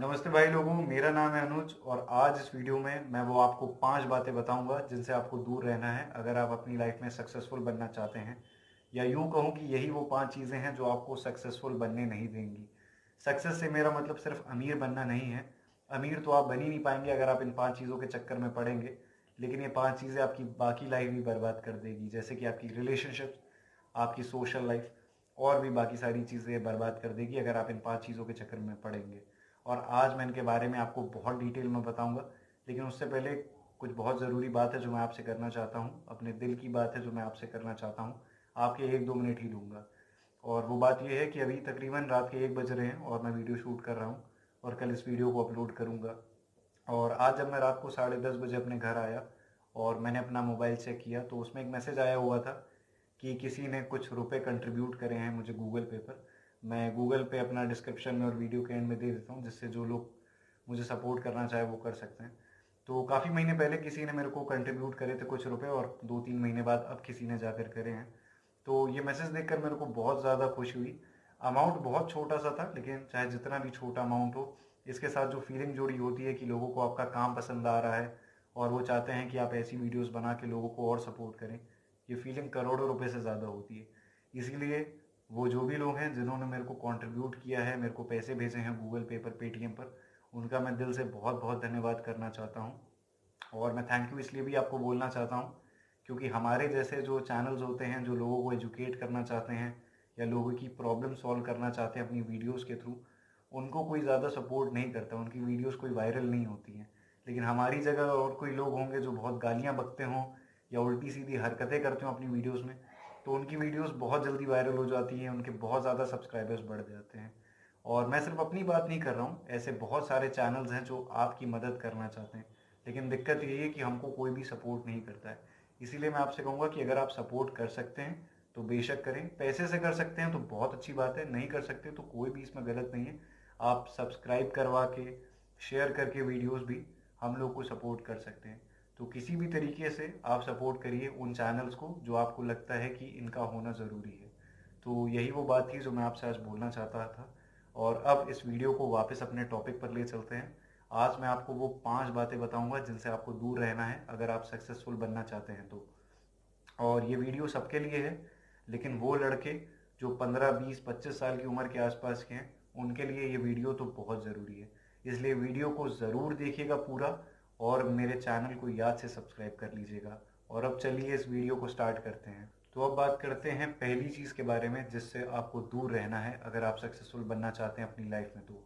नमस्ते भाई लोगों, मेरा नाम है अनुज और आज इस वीडियो में मैं वो आपको 5 बातें बताऊंगा जिनसे आपको दूर रहना है अगर आप अपनी लाइफ में सक्सेसफुल बनना चाहते हैं। या यूं कहूं कि यही वो 5 चीज़ें हैं जो आपको सक्सेसफुल बनने नहीं देंगी। सक्सेस से मेरा मतलब सिर्फ अमीर बनना नहीं है। अमीर तो आप बन ही नहीं पाएंगे अगर आप इन 5 चीज़ों के चक्कर में पड़ेंगे। लेकिन ये 5 चीज़ें आपकी बाकी लाइफ भी बर्बाद कर देगी, जैसे कि आपकी रिलेशनशिप, आपकी सोशल लाइफ और भी बाकी सारी चीज़ें बर्बाद कर देगी अगर आप इन 5 चीज़ों के चक्कर में पड़ेंगे। और आज मैं इनके बारे में आपको बहुत डिटेल में बताऊंगा। लेकिन उससे पहले कुछ बहुत ज़रूरी बात है जो मैं आपसे करना चाहता हूँ, अपने दिल की बात है जो मैं आपसे करना चाहता हूँ। आपके 1-2 मिनट ही लूँगा। और वो बात ये है कि अभी तकरीबन रात के 1 बज रहे हैं और मैं वीडियो शूट कर रहा हूँ और कल इस वीडियो को अपलोड करूँगा। और आज जब मैं रात को 10:30 बजे अपने घर आया और मैंने अपना मोबाइल चेक किया तो उसमें एक मैसेज आया हुआ था कि किसी ने कुछ रुपए कंट्रीब्यूट करे हैं मुझे गूगल पे पर। मैं गूगल पे अपना डिस्क्रिप्शन में और वीडियो के एंड में दे देता हूँ, जिससे जो लोग मुझे सपोर्ट करना चाहे वो कर सकते हैं। तो काफ़ी महीने पहले किसी ने मेरे को कंट्रीब्यूट करे थे कुछ रुपए और 2-3 महीने बाद अब किसी ने जाकर करे हैं। तो ये मैसेज देखकर मेरे को बहुत ज़्यादा खुशी हुई। अमाउंट बहुत छोटा सा था, लेकिन चाहे जितना भी छोटा अमाउंट हो, इसके साथ जो फीलिंग जुड़ी होती है कि लोगों को आपका काम पसंद आ रहा है और वो चाहते हैं कि आप ऐसी वीडियोस बना के लोगों को और सपोर्ट करें, ये फीलिंग करोड़ों रुपए से ज़्यादा होती है। इसीलिए वो जो भी लोग हैं जिन्होंने मेरे को कंट्रीब्यूट किया है, मेरे को पैसे भेजे हैं गूगल पे पर, पेटीएम पर, उनका मैं दिल से बहुत बहुत धन्यवाद करना चाहता हूँ। और मैं थैंक यू इसलिए भी आपको बोलना चाहता हूँ क्योंकि हमारे जैसे जो चैनल्स होते हैं जो लोगों को एजुकेट करना चाहते हैं या लोगों की प्रॉब्लम सॉल्व करना चाहते हैं अपनी वीडियोस के थ्रू, उनको कोई ज़्यादा सपोर्ट नहीं करता, उनकी वीडियोस कोई वायरल नहीं होती हैं। लेकिन हमारी जगह और कोई लोग होंगे जो बहुत गालियाँ बकते हों या उल्टी सीधी हरकतें करते हों अपनी वीडियोज़ में, तो उनकी वीडियोज़ बहुत जल्दी वायरल हो जाती हैं, उनके बहुत ज़्यादा सब्सक्राइबर्स बढ़ जाते हैं। और मैं सिर्फ अपनी बात नहीं कर रहा हूँ, ऐसे बहुत सारे चैनल्स हैं जो आपकी मदद करना चाहते हैं। लेकिन दिक्कत यही है कि हमको कोई भी सपोर्ट नहीं करता है। इसीलिए मैं आपसे कहूँगा कि अगर आप सपोर्ट कर सकते हैं तो बेशक करें। पैसे से कर सकते हैं तो बहुत अच्छी बात है, नहीं कर सकते तो कोई भी इसमें गलत नहीं है। आप सब्सक्राइब करवा के, शेयर करके वीडियोस भी हम लोग को सपोर्ट कर सकते हैं। तो किसी भी तरीके से आप सपोर्ट करिए उन चैनल्स को जो आपको लगता है कि इनका होना ज़रूरी है। तो यही वो बात थी जो मैं आपसे आज बोलना चाहता था। और अब इस वीडियो को वापस अपने टॉपिक पर ले चलते हैं। आज मैं आपको वो 5 बातें बताऊंगा जिनसे आपको दूर रहना है अगर आप सक्सेसफुल बनना चाहते हैं तो। और ये वीडियो सबके लिए है, लेकिन वो लड़के जो 15, 20, 25 साल की उम्र के आसपास के हैं उनके लिए ये वीडियो तो बहुत ज़रूरी है। इसलिए वीडियो को ज़रूर देखिएगा पूरा और मेरे चैनल को याद से सब्सक्राइब कर लीजिएगा। और अब चलिए इस वीडियो को स्टार्ट करते हैं। तो अब बात करते हैं पहली चीज़ के बारे में जिससे आपको दूर रहना है अगर आप सक्सेसफुल बनना चाहते हैं अपनी लाइफ में तो।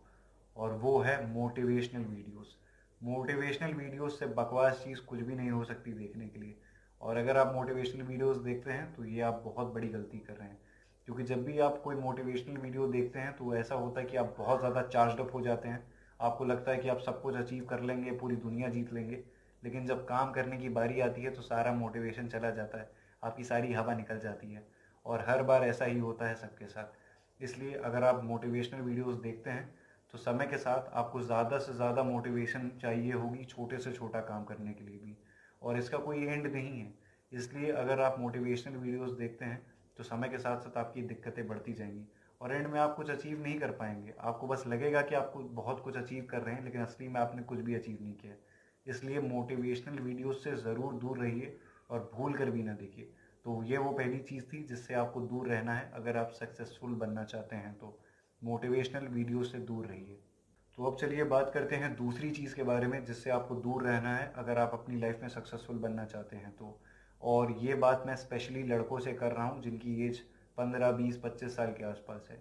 और वो है मोटिवेशनल वीडियोस। मोटिवेशनल वीडियोस से बकवास चीज़ कुछ भी नहीं हो सकती देखने के लिए। और अगर आप मोटिवेशनल वीडियोस देखते हैं तो ये आप बहुत बड़ी गलती कर रहे हैं। क्योंकि जब भी आप कोई मोटिवेशनल वीडियो देखते हैं तो ऐसा होता है कि आप बहुत ज़्यादा चार्जड अप हो जाते हैं। आपको लगता है कि आप सब कुछ अचीव कर लेंगे, पूरी दुनिया जीत लेंगे। लेकिन जब काम करने की बारी आती है तो सारा मोटिवेशन चला जाता है, आपकी सारी हवा निकल जाती है। और हर बार ऐसा ही होता है सबके साथ। इसलिए अगर आप मोटिवेशनल वीडियोस देखते हैं तो समय के साथ आपको ज़्यादा से ज़्यादा मोटिवेशन चाहिए होगी छोटे से छोटा काम करने के लिए भी। और इसका कोई एंड नहीं है। इसलिए अगर आप मोटिवेशनल वीडियोस देखते हैं तो समय के साथ साथ आपकी दिक्कतें बढ़ती जाएंगी और एंड में आप कुछ अचीव नहीं कर पाएंगे। आपको बस लगेगा कि आपको बहुत कुछ अचीव कर रहे हैं, लेकिन असली में आपने कुछ भी अचीव नहीं किया। इसलिए मोटिवेशनल वीडियोस से ज़रूर दूर रहिए और भूल कर भी ना देखिए। तो ये वो पहली चीज़ थी जिससे आपको दूर रहना है अगर आप सक्सेसफुल बनना चाहते हैं तो। मोटिवेशनल वीडियो से दूर रहिए। तो अब चलिए बात करते हैं दूसरी चीज़ के बारे में जिससे आपको दूर रहना है अगर आप अपनी लाइफ में सक्सेसफुल बनना चाहते हैं तो। और ये बात मैं स्पेशली लड़कों से कर रहा हूँ जिनकी एज 15, 20, 25 साल के आसपास है।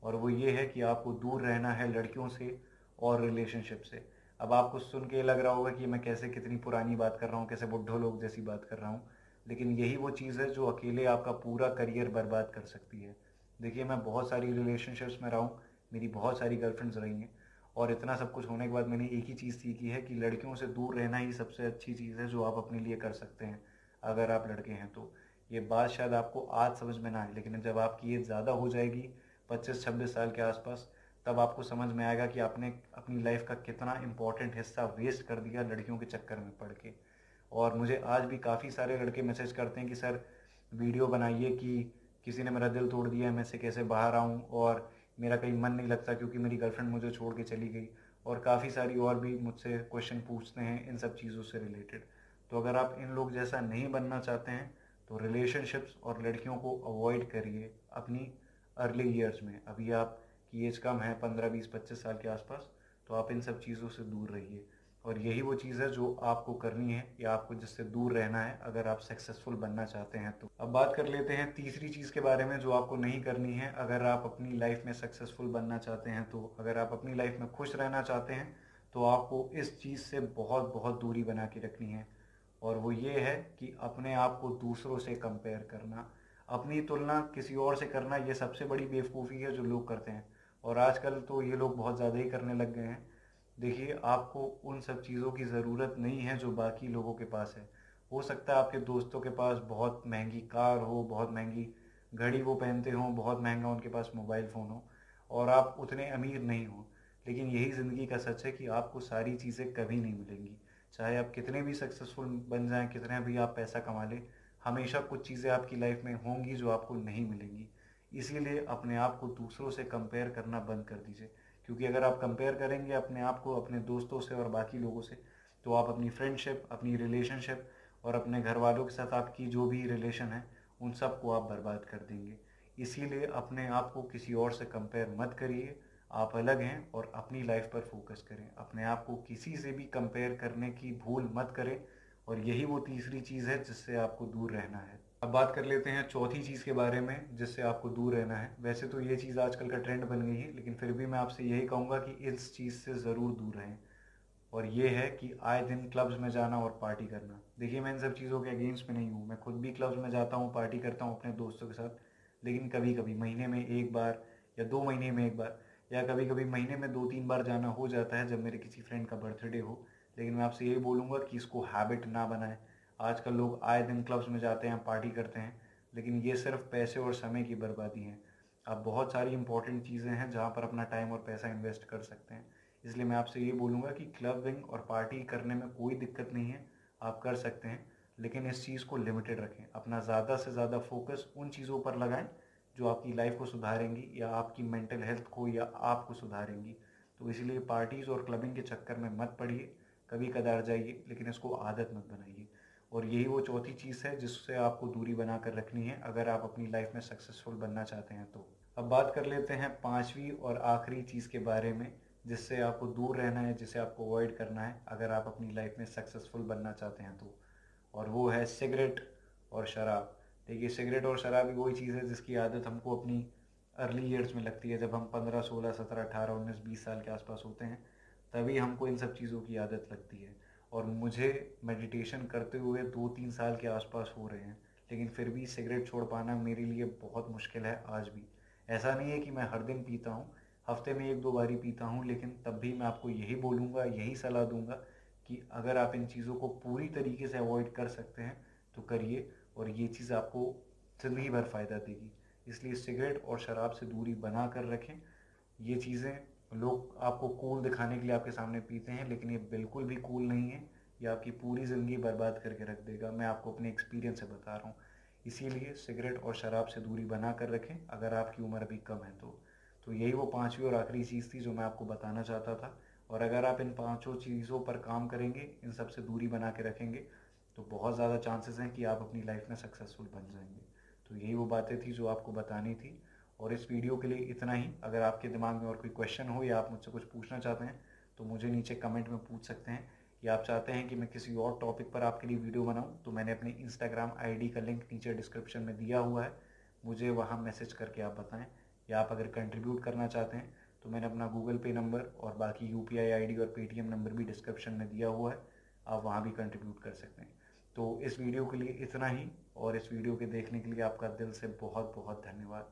और वो ये है कि आपको दूर रहना है लड़कियों से और रिलेशनशिप से। अब आपको सुन के लग रहा होगा कि मैं कैसे कितनी पुरानी बात कर रहा हूँ, कैसे बुढ़ो लोग जैसी बात कर रहा हूँ। लेकिन यही वो चीज़ है जो अकेले आपका पूरा करियर बर्बाद कर सकती है। देखिए, मैं बहुत सारी रिलेशनशिप्स में रहा हूँ, मेरी बहुत सारी गर्लफ्रेंड्स रही हैं। और इतना सब कुछ होने के बाद मैंने एक ही चीज़ सीखी है कि लड़कियों से दूर रहना ही सबसे अच्छी चीज़ है जो आप अपने लिए कर सकते हैं अगर आप लड़के हैं तो। ये बात शायद आपको आज समझ में ना आए, लेकिन जब आपकी एज ज़्यादा हो जाएगी, 25-26 साल के आसपास, तब आपको समझ में आएगा कि आपने अपनी लाइफ का कितना इंपॉर्टेंट हिस्सा वेस्ट कर दिया लड़कियों के चक्कर में पड़ के। और मुझे आज भी काफ़ी सारे लड़के मैसेज करते हैं कि सर वीडियो बनाइए कि किसी ने मेरा दिल तोड़ दिया है, मैं इससे कैसे बाहर आऊँ और मेरा कहीं मन नहीं लगता क्योंकि मेरी गर्लफ्रेंड मुझे छोड़ के चली गई। और काफ़ी सारी और भी मुझसे क्वेश्चन पूछते हैं इन सब चीज़ों से रिलेटेड। तो अगर आप इन लोग जैसा नहीं बनना चाहते हैं तो रिलेशनशिप्स और लड़कियों को अवॉइड करिए अपनी अर्ली ईयर्स में। अभी आपकी एज कम है, 15 20 25 साल के आसपास, तो आप इन सब चीज़ों से दूर रहिए। और यही वो चीज़ है जो आपको करनी है या आपको जिससे दूर रहना है अगर आप सक्सेसफुल बनना चाहते हैं तो। अब बात कर लेते हैं तीसरी चीज़ के बारे में जो आपको नहीं करनी है अगर आप अपनी लाइफ में सक्सेसफुल बनना चाहते हैं तो। अगर आप अपनी लाइफ में खुश रहना चाहते हैं तो आपको इस चीज़ से बहुत बहुत दूरी बना के रखनी है। और वो ये है कि अपने आप को दूसरों से कंपेयर करना, अपनी तुलना किसी और से करना, ये सबसे बड़ी बेवकूफ़ी है जो लोग करते हैं। और आजकल तो ये लोग बहुत ज़्यादा ही करने लग गए हैं। देखिए, आपको उन सब चीज़ों की ज़रूरत नहीं है जो बाकी लोगों के पास है। हो सकता है आपके दोस्तों के पास बहुत महंगी कार हो, बहुत महंगी घड़ी वो पहनते हों, बहुत महंगा उनके पास मोबाइल फ़ोन हो, और आप उतने अमीर नहीं हो। लेकिन यही ज़िंदगी का सच है कि आपको सारी चीज़ें कभी नहीं मिलेंगी। चाहे आप कितने भी सक्सेसफुल बन जाएं, कितने भी आप पैसा कमा लें, हमेशा कुछ चीज़ें आपकी लाइफ में होंगी जो आपको नहीं मिलेंगी। इसीलिए अपने आप को दूसरों से कंपेयर करना बंद कर दीजिए। क्योंकि अगर आप कंपेयर करेंगे अपने आप को अपने दोस्तों से और बाकी लोगों से, तो आप अपनी फ्रेंडशिप, अपनी रिलेशनशिप और अपने घर वालों के साथ आपकी जो भी रिलेशन है उन सब को आप बर्बाद कर देंगे। इसीलिए अपने आप को किसी और से कंपेयर मत करिए। आप अलग हैं और अपनी लाइफ पर फोकस करें। अपने आप को किसी से भी कंपेयर करने की भूल मत करें। और यही वो तीसरी चीज़ है जिससे आपको दूर रहना है। अब बात कर लेते हैं चौथी चीज़ के बारे में जिससे आपको दूर रहना है। वैसे तो ये चीज़ आजकल का ट्रेंड बन गई है, लेकिन फिर भी मैं आपसे यही कहूँगा कि इस चीज़ से ज़रूर दूर रहें। और ये है कि आए दिन क्लब्स में जाना और पार्टी करना। देखिए, मैं इन सब चीज़ों के अगेंस्ट में नहीं हूँ। मैं खुद भी क्लब्स में जाता हूँ, पार्टी करता हूँ अपने दोस्तों के साथ। लेकिन कभी कभी महीने में एक बार या 2 महीने में एक बार, या कभी कभी महीने में 2 3 बार जाना हो जाता है जब मेरे किसी फ्रेंड का बर्थडे हो। लेकिन मैं आपसे यही बोलूँगा कि इसको हैबिट ना बनाएं। आजकल लोग आए दिन क्लब्स में जाते हैं, पार्टी करते हैं, लेकिन ये सिर्फ पैसे और समय की बर्बादी है। आप बहुत सारी इंपॉर्टेंट चीज़ें हैं जहाँ पर अपना टाइम और पैसा इन्वेस्ट कर सकते हैं। इसलिए मैं आपसे ये बोलूँगा कि क्लबिंग और पार्टी करने में कोई दिक्कत नहीं है, आप कर सकते हैं। लेकिन इस चीज़ को लिमिटेड रखें। अपना ज़्यादा से ज़्यादा फोकस उन चीज़ों पर लगाएं जो आपकी लाइफ को सुधारेंगी या आपकी मेंटल हेल्थ को या आपको सुधारेंगी। तो इसलिए पार्टीज़ और क्लबिंग के चक्कर में मत पड़िए। कभी कदार जाइए, लेकिन इसको आदत मत बनाइए। और यही वो चौथी चीज़ है जिससे आपको दूरी बना कर रखनी है अगर आप अपनी लाइफ में सक्सेसफुल बनना चाहते हैं तो। अब बात कर लेते हैं पांचवी और आखिरी चीज़ के बारे में जिससे आपको दूर रहना है, जिसे आपको अवॉइड करना है अगर आप अपनी लाइफ में सक्सेसफुल बनना चाहते हैं तो। और वो है सिगरेट और शराब। देखिए, सिगरेट और शराब ही वही चीज़ है जिसकी आदत हमको अपनी अर्ली ईयर्स में लगती है। जब हम 15 16 17 18 19 20 साल के आसपास होते हैं, तभी हमको इन सब चीज़ों की आदत लगती है। और मुझे मेडिटेशन करते हुए 2 3 साल के आसपास हो रहे हैं, लेकिन फिर भी सिगरेट छोड़ पाना मेरे लिए बहुत मुश्किल है आज भी। ऐसा नहीं है कि मैं हर दिन पीता हूँ, हफ्ते में 1 2 बार ही पीता हूँ, लेकिन तब भी मैं आपको यही बोलूँगा, यही सलाह दूंगा कि अगर आप इन चीज़ों को पूरी तरीके से अवॉइड कर सकते हैं तो करिए। और ये चीज़ आपको ज़िंदगी भर फ़ायदा देगी। इसलिए सिगरेट और शराब से दूरी बना कर रखें। ये चीज़ें लोग आपको कूल दिखाने के लिए आपके सामने पीते हैं, लेकिन ये बिल्कुल भी कूल नहीं है। ये आपकी पूरी ज़िंदगी बर्बाद करके रख देगा। मैं आपको अपने एक्सपीरियंस से बता रहा हूँ। इसीलिए सिगरेट और शराब से दूरी बना कर रखें अगर आपकी उम्र अभी कम है तो। यही वो पांचवी और आखिरी चीज़ थी जो मैं आपको बताना चाहता था। और अगर आप इन पांचों चीज़ों पर काम करेंगे, इन सब से दूरी बना के रखेंगे, तो बहुत ज़्यादा चांसेस हैं कि आप अपनी लाइफ में सक्सेसफुल बन जाएंगे। तो यही वो बातें थी जो आपको बतानी थी। और इस वीडियो के लिए इतना ही। अगर आपके दिमाग में और कोई क्वेश्चन हो या आप मुझसे कुछ पूछना चाहते हैं तो मुझे नीचे कमेंट में पूछ सकते हैं। या आप चाहते हैं कि मैं किसी और टॉपिक पर आपके लिए वीडियो बनाऊं तो मैंने अपने इंस्टाग्राम आईडी का लिंक नीचे डिस्क्रिप्शन में दिया हुआ है, मुझे वहाँ मैसेज करके आप बताएं। या आप अगर कंट्रीब्यूट करना चाहते हैं तो मैंने अपना गूगल पे नंबर और बाकी यूपीआई आईडी और पेटीएम नंबर भी डिस्क्रिप्शन में दिया हुआ है, आप वहाँ भी कंट्रीब्यूट कर सकते हैं। तो इस वीडियो के लिए इतना ही, और इस वीडियो के देखने के लिए आपका दिल से बहुत बहुत धन्यवाद।